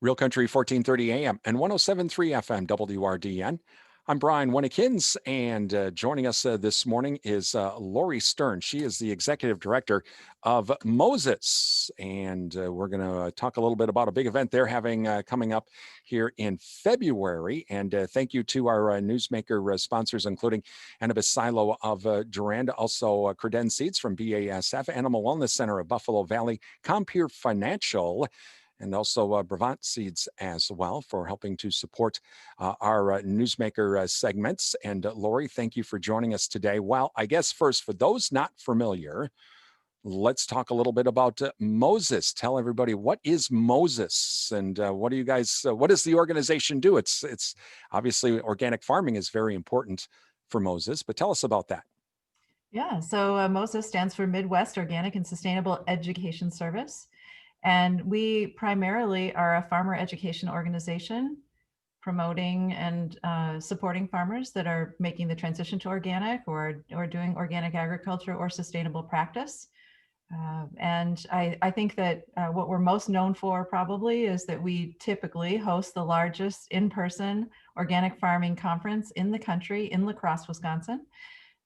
Real Country 1430 AM and 1073 FM WRDN. I'm Brian Winnekins, and joining us this morning is Lori Stern. She is the executive director of Moses, and we're going to talk a little bit about a big event they're having coming up here in February. And thank you to our newsmaker sponsors, including Annabis Silo of Durand, also Creden Seeds from BASF, Animal Wellness Center of Buffalo Valley, Compeer Financial, and also Brevant Seeds as well for helping to support our newsmaker segments. And Lori, thank you for joining us today. Well, I guess first, for those not familiar, let's talk a little bit about Moses. Tell everybody, what is Moses, and what do you guys? What does the organization do? It's obviously organic farming is very important for Moses, but tell us about that. Yeah, so MOSES stands for Midwest Organic and Sustainable Education Service. And we primarily are a farmer education organization promoting and supporting farmers that are making the transition to organic or doing organic agriculture or sustainable practice. And I think that what we're most known for probably is that we typically host the largest in-person organic farming conference in the country in La Crosse, Wisconsin.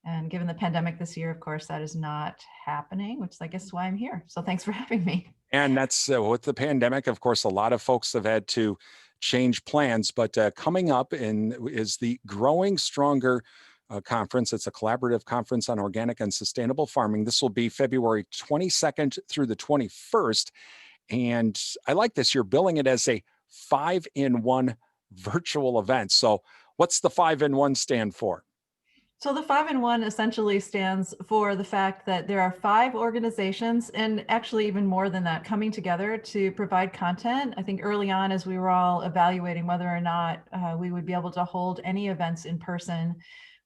And given the pandemic this year, of course, that is not happening, which is, I guess, why I'm here. So thanks for having me. And that's with the pandemic, of course, a lot of folks have had to change plans, but coming up is the Growing Stronger conference. It's a collaborative conference on organic and sustainable farming. This will be February 22nd through the 21st. And I like this. You're billing it as a 5-in-1 virtual event. So what's the 5-in-1 stand for? So the 5-in-1 essentially stands for the fact that there are 5 organizations, and actually even more than that, coming together to provide content. I think early on, as we were all evaluating whether or not we would be able to hold any events in person,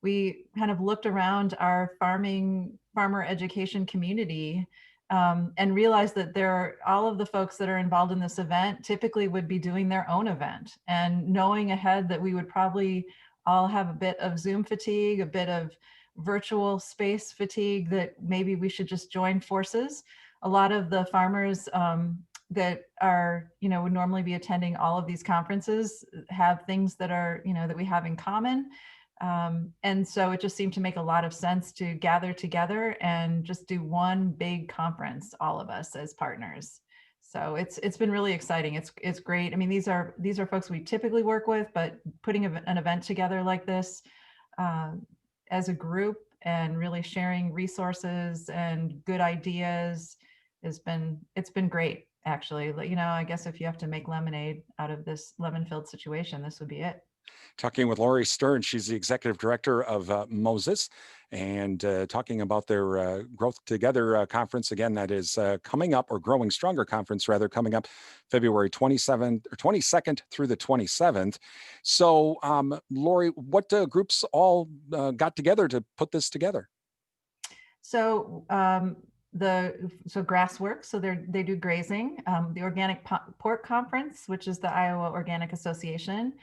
we kind of looked around our farmer education community and realized that all of the folks that are involved in this event typically would be doing their own event, and knowing ahead that we would probably all have a bit of Zoom fatigue, a bit of virtual space fatigue, that maybe we should just join forces. A lot of the farmers that are, would normally be attending all of these conferences have things that are, that we have in common. And so it just seemed to make a lot of sense to gather together and just do one big conference, all of us as partners. So it's been really exciting. It's great. I mean, these are folks we typically work with, but putting an event together like this as a group and really sharing resources and good ideas it's been great, actually. I guess if you have to make lemonade out of this lemon-filled situation, this would be it. Talking with Lori Stern. She's the executive director of Moses, and talking about their Growth Together conference. Again, that is coming up, or Growing Stronger conference, rather, coming up February 27th or 22nd through the 27th. So, Lori, what groups all got together to put this together? So Grassworks, so they do grazing. The Organic Pork Conference, which is the Iowa Organic Association.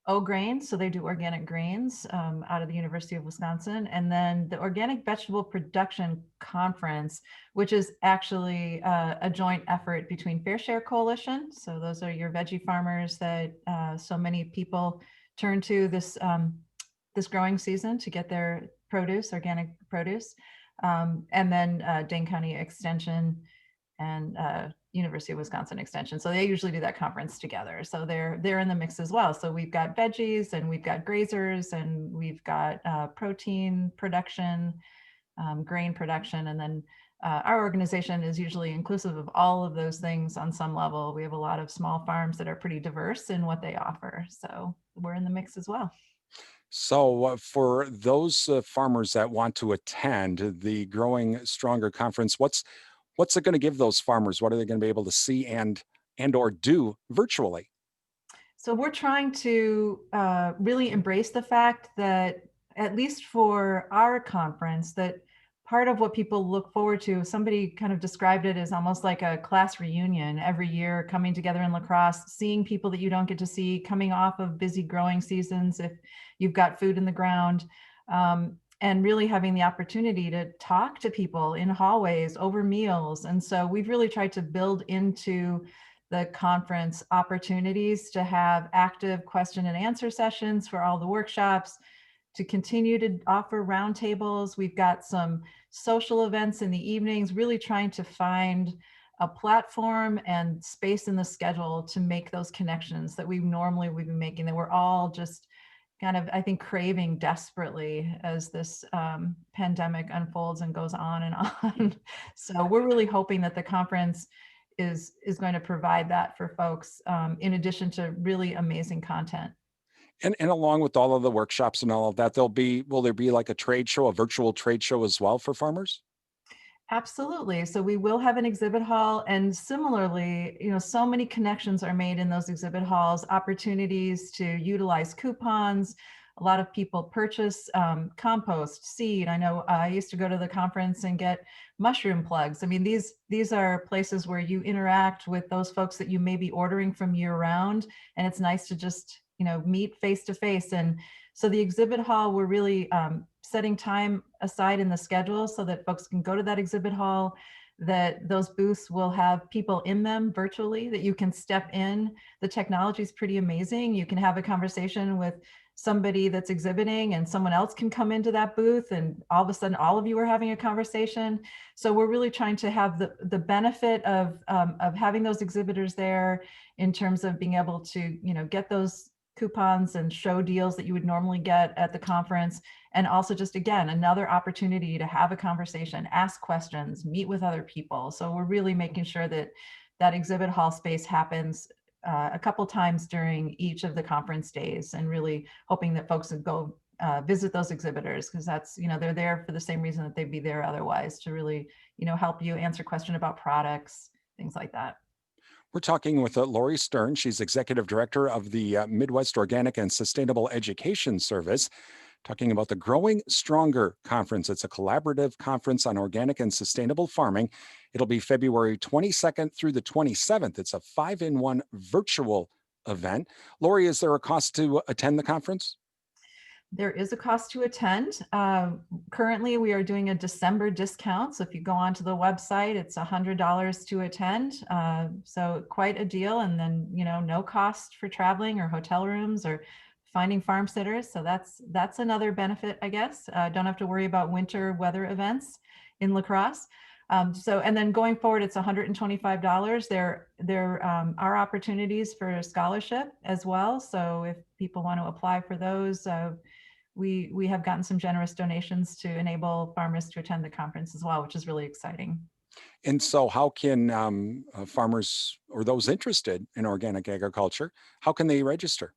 O-Grain, so they do organic grains out of the University of Wisconsin. And then the Organic Vegetable Production Conference, which is actually a joint effort between Fair Share Coalition. So those are your veggie farmers that so many people turn to this growing season to get their produce, organic produce. And then Dane County Extension and University of Wisconsin Extension. So they usually do that conference together. So they're in the mix as well. So we've got veggies, and we've got grazers, and we've got protein production, grain production, and then our organization is usually inclusive of all of those things on some level. We have a lot of small farms that are pretty diverse in what they offer. So we're in the mix as well. So, for those farmers that want to attend the Growing Stronger conference, what's it going to give those farmers? What are they going to be able to see and or do virtually? So we're trying to really embrace the fact that, at least for our conference, that part of what people look forward to, somebody kind of described it as almost like a class reunion every year, coming together in La Crosse, seeing people that you don't get to see, coming off of busy growing seasons if you've got food in the ground. And really having the opportunity to talk to people in hallways over meals. And so we've really tried to build into the conference opportunities to have active question and answer sessions for all the workshops, to continue to offer roundtables. We've got some social events in the evenings, really trying to find a platform and space in the schedule to make those connections that we normally would be making, that we're all just kind of, I think, craving desperately as this pandemic unfolds and goes on and on. So we're really hoping that the conference is going to provide that for folks, in addition to really amazing content. And along with all of the workshops and all of that, will there be like a trade show, a virtual trade show as well for farmers? Absolutely. So we will have an exhibit hall, and similarly, so many connections are made in those exhibit halls, opportunities to utilize coupons. A lot of people purchase compost, seed. I know I used to go to the conference and get mushroom plugs. I mean, these are places where you interact with those folks that you may be ordering from year round, and it's nice to just, meet face to face. And so the exhibit hall, we're really setting time aside in the schedule so that folks can go to that exhibit hall, that those booths will have people in them virtually, that you can step in. The technology is pretty amazing. You can have a conversation with somebody that's exhibiting, and someone else can come into that booth, and all of a sudden all of you are having a conversation. So we're really trying to have the benefit of having those exhibitors there, in terms of being able to, get those coupons and show deals that you would normally get at the conference. And also, just again, another opportunity to have a conversation, ask questions, meet with other people. So we're really making sure that that exhibit hall space happens a couple times during each of the conference days, and really hoping that folks would go visit those exhibitors, because that's, they're there for the same reason that they'd be there otherwise, to really, help you answer questions about products, things like that. We're talking with Lori Stern. She's executive director of the Midwest Organic and Sustainable Education Service, talking about the Growing Stronger Conference. It's a collaborative conference on organic and sustainable farming. It'll be February 22nd through the 27th. It's a 5-in-1 virtual event. Lori, is there a cost to attend the conference? There is a cost to attend. Currently, we are doing a December discount. So if you go onto the website, it's $100 to attend. So quite a deal. And then, no cost for traveling or hotel rooms or finding farm sitters. So that's another benefit, I guess. Don't have to worry about winter weather events in La Crosse. And then going forward, it's $125. There are opportunities for scholarship as well. So if people want to apply for those, we have gotten some generous donations to enable farmers to attend the conference as well, which is really exciting. And so, how can farmers or those interested in organic agriculture, how can they register?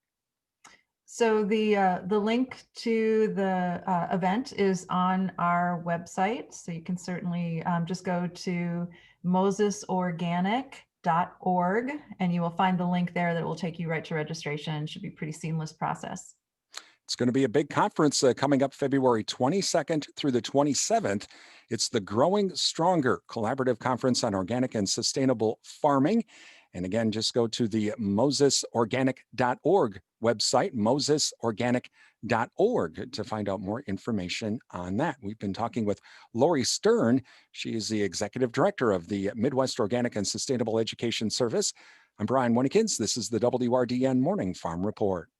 So the link to the event is on our website. So you can certainly just go to mosesorganic.org, and you will find the link there that will take you right to registration. It should be a pretty seamless process. It's going to be a big conference coming up February 22nd through the 27th. It's the Growing Stronger Collaborative Conference on Organic and Sustainable Farming. And again, just go to the mosesorganic.org website, mosesorganic.org, to find out more information on that. We've been talking with Lori Stern. She is the executive director of the Midwest Organic and Sustainable Education Service. I'm Brian Winnikins. This is the WRDN Morning Farm Report.